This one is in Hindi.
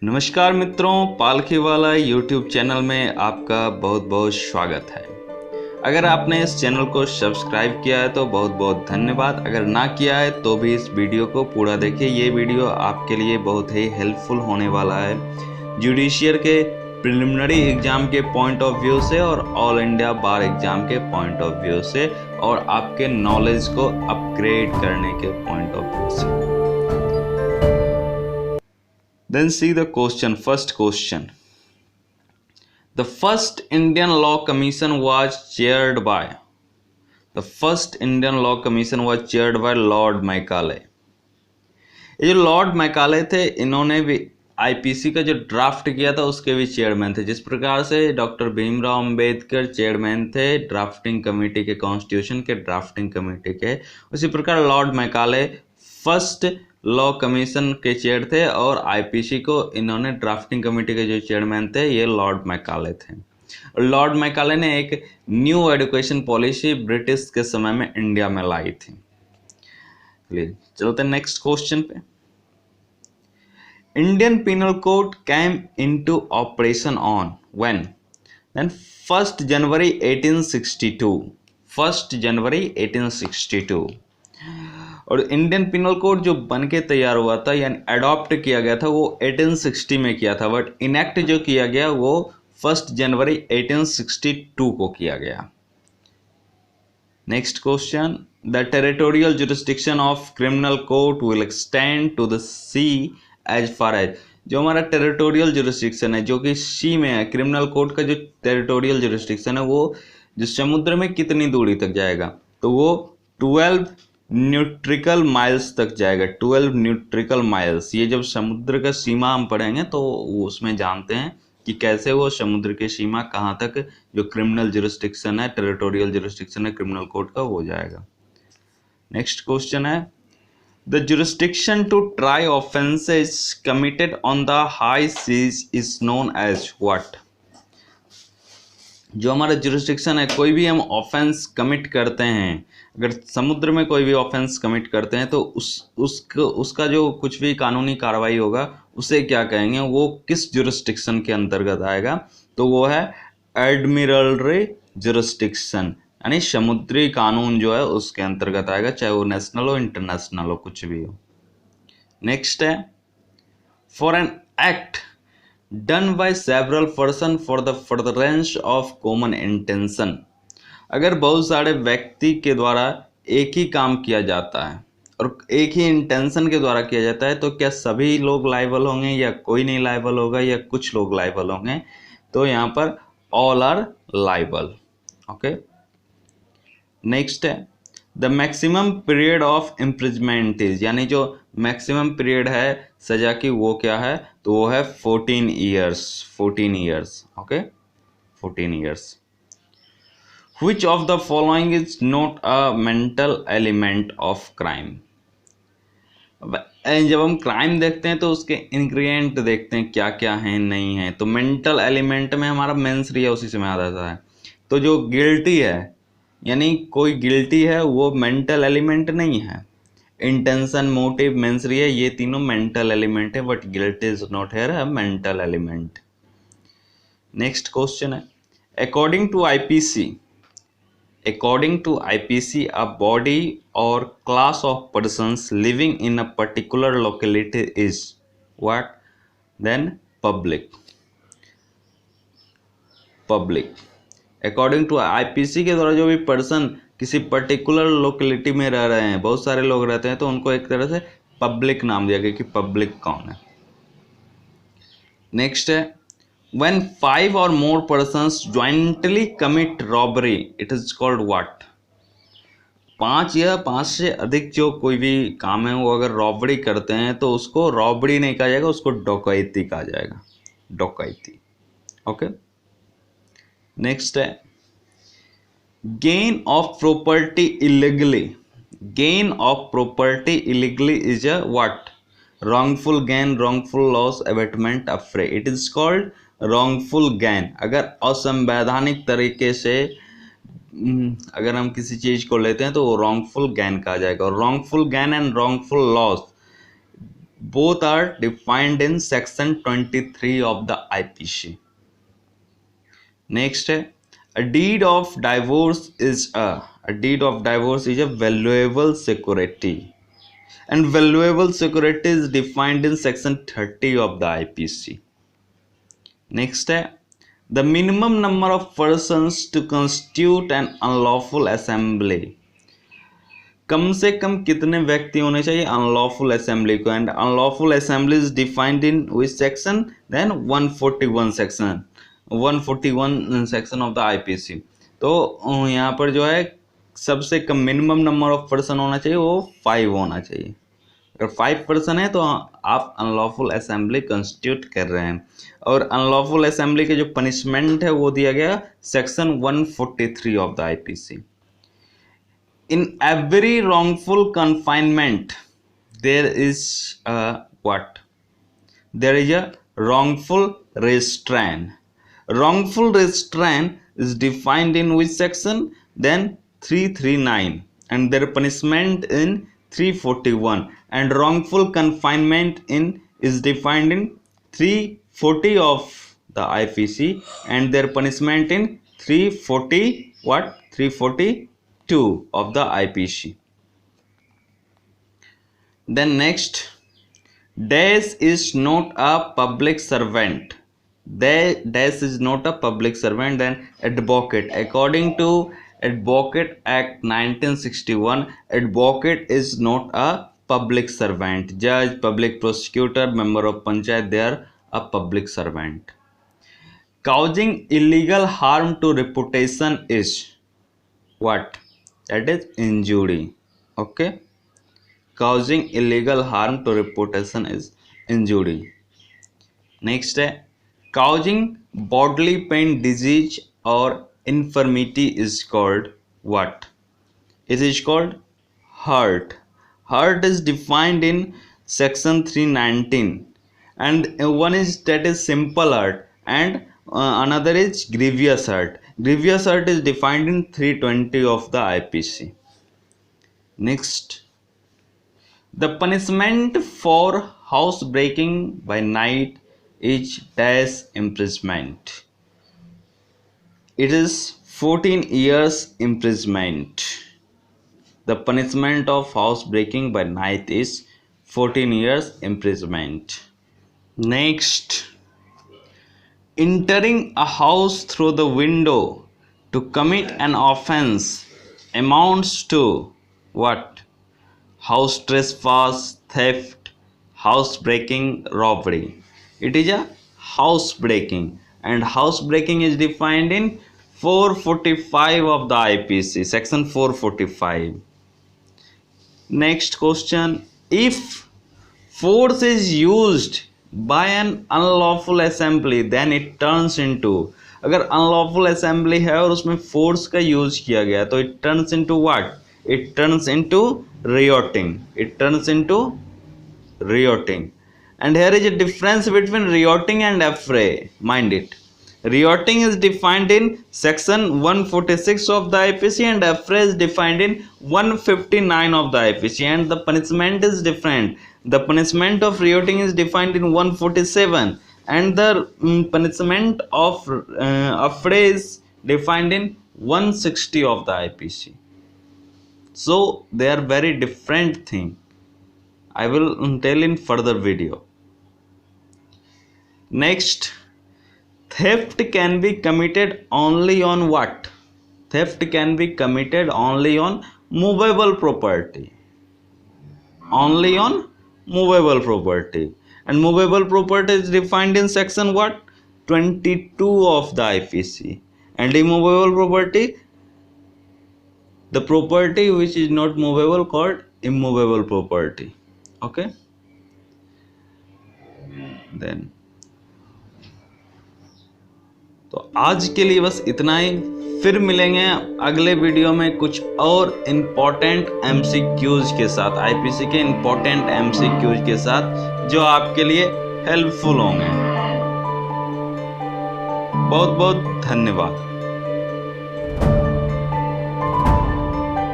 नमस्कार मित्रों, पालखी वाला यूट्यूब चैनल में आपका बहुत बहुत स्वागत है। अगर आपने इस चैनल को सब्सक्राइब किया है तो बहुत बहुत धन्यवाद। अगर ना किया है तो भी इस वीडियो को पूरा देखिए। ये वीडियो आपके लिए बहुत ही हेल्पफुल होने वाला है जुडिशियल के प्रिलिमिनरी एग्जाम के पॉइंट ऑफ व्यू से और ऑल इंडिया बार एग्जाम के पॉइंट ऑफ व्यू से और आपके नॉलेज को अपग्रेड करने के पॉइंट ऑफ व्यू से। Then see the question. First question. The first Indian Law Commission was chaired by. The first Indian Law Commission was chaired by Lord Macaulay. ये जो लॉर्ड मैकाले थे, इन्होंने भी आईपीसी का जो ड्राफ्ट किया था उसके भी चेयरमैन थे। जिस प्रकार से डॉक्टर भीमराव अंबेडकर चेयरमैन थे ड्राफ्टिंग कमेटी के, कॉन्स्टिट्यूशन के ड्राफ्टिंग कमेटी के, उसी प्रकार Lord Macaulay first law commission के चेयर थे और आईपीसी को इन्होंने ड्राफ्टिंग कमेटी के जो चेयरमैन थे ये लॉर्ड मैकाले थे। लॉर्ड मैकाले ने एक न्यू एजुकेशन पॉलिसी ब्रिटिश के समय में इंडिया में लाई थी। चलते नेक्स्ट क्वेश्चन पे। Indian penal code came into operation on when? Then 1 January 1862। 1 January 1862। और इंडियन पिनल कोड जो बन के तैयार हुआ था यानी अडॉप्ट किया गया था वो 1860 में किया था, बट इनेक्ट जो किया गया वो 1 जनवरी 1862 को किया गया। Next question. The territorial jurisdiction of criminal court will extend to the sea as far as. जो हमारा टेरिटोरियल जुरिस्डिक्शन है जो कि सी में है, क्रिमिनल कोर्ट का जो टेरिटोरियल जुरिस्डिक्शन है वो जो समुद्र में कितनी दूरी तक जाएगा, तो वो 12 न्यूट्रिकल माइल्स तक जाएगा। 12 न्यूट्रिकल माइल्स। ये जब समुद्र का सीमा हम पढ़ेंगे तो उसमें जानते हैं कि कैसे वो समुद्र की सीमा कहाँ तक जो क्रिमिनल जुरिस्डिक्शन है, टेरिटोरियल जुरिस्डिक्शन है क्रिमिनल कोर्ट का, वो जाएगा। नेक्स्ट क्वेश्चन है the jurisdiction to try offences committed on the high seas is known as what? जो हमारा जुरिस्डिक्शन है, कोई भी हम ऑफेंस कमिट करते हैं, अगर समुद्र में कोई भी ऑफेंस कमिट करते हैं तो उसका जो कुछ भी कानूनी कार्रवाई होगा उसे क्या कहेंगे, वो किस जुरिस्डिक्शन के अंतर्गत आएगा, तो वो है एडमिरलरी जुरिस्डिक्शन, यानी समुद्री कानून जो है उसके अंतर्गत आएगा, चाहे वो नेशनल हो इंटरनेशनल हो कुछ भी हो। नेक्स्ट है for an act done by several person for the furtherance of common intention. अगर बहुत सारे व्यक्ति के द्वारा एक ही काम किया जाता है और एक ही इंटेंशन के द्वारा किया जाता है तो क्या सभी लोग लायबल होंगे या कोई नहीं लायबल होगा या कुछ लोग लायबल होंगे, तो यहाँ पर all are liable. Okay. Next है the maximum period of imprisonment is, यानी जो मैक्सिमम पीरियड है सजा की वो क्या है, तो वो है 14 years. 14 years. Okay, 14 years. Which of the following is not a mental element of crime? जब हम क्राइम देखते हैं तो उसके इंग्रेडिएंट देखते हैं क्या क्या हैं नहीं है, तो मेंटल एलिमेंट में हमारा मेंस री है, उसी से में आ जाता है। तो जो गिल्टी है यानी कोई गिल्टी है वो मेंटल एलिमेंट नहीं है। इंटेंशन, मोटिव, मेंस री है, ये तीनों मेंटल एलिमेंट है, but guilt is not here a mental element. Next question है according to IPC, according to IPC, a body or class of persons living in a particular locality is what? Then public. Public. According to IPC के द्वारा जो भी पर्सन किसी पर्टिकुलर लोकेलिटी में रह रहे हैं, बहुत सारे लोग रहते हैं, तो उनको एक तरह से पब्लिक नाम दिया गया कि पब्लिक कौन है। नेक्स्ट है when 5 or more persons jointly commit robbery it is called what? 5 या 5 से अधिक जो कोई भी काम है वो अगर रॉबरी करते हैं तो उसको रॉबरी नहीं कहा जाएगा, उसको डकैती कहा जाएगा। डकैती। ओके। नेक्स्ट है gain of property illegally. Gain of property illegally is a what? wrongful gain, wrongful loss, abatement, affray. It is called wrongful gain। अगर असंवैधानिक तरीके से अगर हम किसी चीज को लेते हैं तो वो wrongful gain कहा जाएगा। और wrongful gain and wrongful loss both are defined in section 23 of the IPC. Next है, a deed of divorce is a valuable security, and valuable security is defined in section 30 of the IPC. Next है, the minimum number of persons to constitute an unlawful assembly, कम से कम कितने व्यक्ति होने चाहिए अनलॉफुल असेंबली को, and unlawful assembly is defined in which section, then 141 section of the IPC. तो यहाँ पर जो है सबसे कम मिनिमम नंबर ऑफ पर्सन होना चाहिए वो 5 होना चाहिए। अगर 5 पर्सन है तो आप अनलॉफुल असेंबली कंस्टिट्यूट कर रहे हैं। और अनलॉफुल असेंबली के जो पनिशमेंट है वो दिया गया section 143 of the IPC. In every wrongful confinement, there is a what? There is a wrongful restraint. Wrongful restraint is defined in which section? Then 339, and their punishment in 341. And wrongful confinement is defined in 340 of the IPC, and their punishment in 342 of the IPC. Then next, Dash is not a public servant. Dash is not a public servant. Then advocate, according to Advocate Act 1961, advocate is not a public servant. Judge, public prosecutor, member of panchayat, they are a public servant. Causing illegal harm to reputation is what? That is injury. Okay, causing illegal harm to reputation is injury. Next है, causing bodily pain, disease or infirmity is called what? It is called hurt. Hurt is defined in section 319, and one is that is simple hurt, and another is grievous hurt. Grievous hurt is defined in 320 of the IPC. Next, the punishment for house breaking by night is dash imprisonment. It is 14 years imprisonment. The punishment of house breaking by night is 14 years imprisonment. Next, entering a house through the window to commit an offense amounts to what? House trespass, theft, house breaking, robbery. It is a house breaking, and house breaking is defined in 445 of the IPC, section 445. Next question, if force is used by an unlawful assembly, then it turns into, अगर unlawful assembly है और उसमें force का use किया गया तो it turns into what? It turns into rioting. It turns into rioting. And here is a difference between rioting and affray. Mind it. Rioting is defined in section 146 of the IPC, and affray is defined in 159 of the IPC, and the punishment is different. The punishment of rioting is defined in 147, and the punishment of affray is defined in 160 of the IPC. So they are very different thing. I will tell in further video. Next, theft can be committed only on what? Theft can be committed only on movable property. Only on movable property. And movable property is defined in section what? 22 of the IPC. And immovable property, the property which is not movable called immovable property. Okay, then तो आज के लिए बस इतना ही। फिर मिलेंगे अगले वीडियो में कुछ और इम्पोर्टेंट MCQs के साथ, IPC के इम्पोर्टेंट MCQs के साथ जो आपके लिए हेल्पफुल होंगे। बहुत बहुत धन्यवाद।